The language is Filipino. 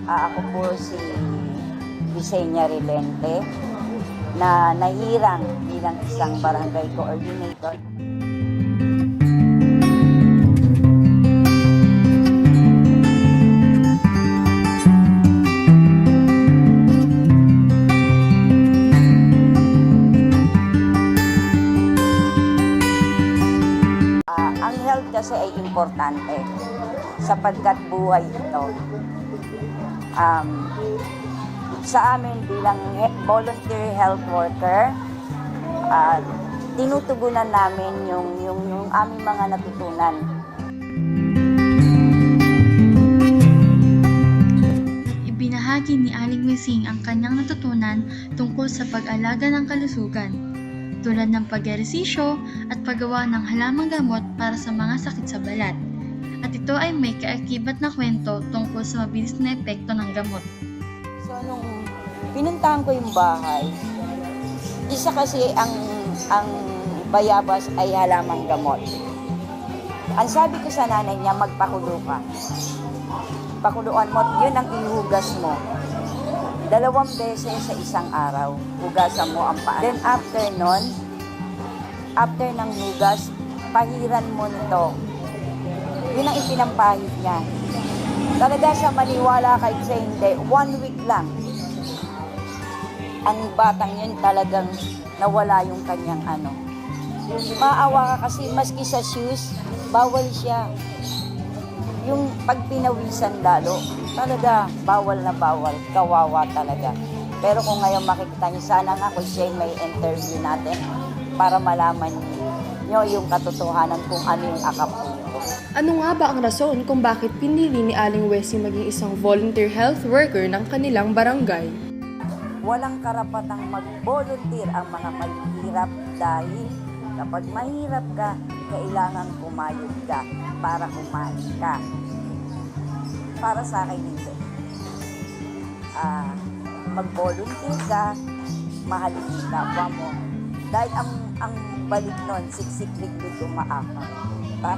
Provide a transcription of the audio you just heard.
Ako po si Visenia Rilente na nahirang bilang isang barangay coordinator. Ang health kasi ay importante sapagkat buhay ito. Sa amin bilang volunteer health worker, tinutugunan namin yung aming mga natutunan. Ibinahagi ni Aling Wesing ang kanyang natutunan tungkol sa pag-alaga ng kalusugan, tulad ng pag-ehersisyo at paggawa ng halamang gamot para sa mga sakit sa balat. At ito ay may kaakibat na kwento tungkol sa mabilis na epekto ng gamot. So, nung pinuntahan ko yung bahay, isa kasi ang bayabas ay halamang gamot. Ang sabi ko sa nanay niya, magpakulo ka. Pakuluan mo, yun ang ihugas mo. 2 beses sa isang araw, hugasan mo ang paa. Then after nun, after ng hugas, pahiran mo nito. Yun ang ipinampahid niya. Talaga siya maniwala kahit sa hindi, 1 week lang. Ang batang yun talagang nawala yung kanyang ano. Maawa ka kasi maski sa shoes, bawal siya. Yung pagpinawisan lalo, talaga bawal na bawal, kawawa talaga. Pero kung ngayon makikita niyo, sana nga kung siya may interview natin para malaman niyo yung katotohanan kung ano yung akapunin ko. Ano nga ba ang rason kung bakit pinili ni Aling Wesing maging isang volunteer health worker ng kanilang barangay? Walang karapatang mag-volunteer ang mga mahihirap dahil kapag mahirap ka, kailangan kumayod ka para kumain ka. Para sa akin hindi. Mag-volunteer ka, mahalin yung kapwa mo. Dahil ang balik nun, siksik-lig umaaka. Diba?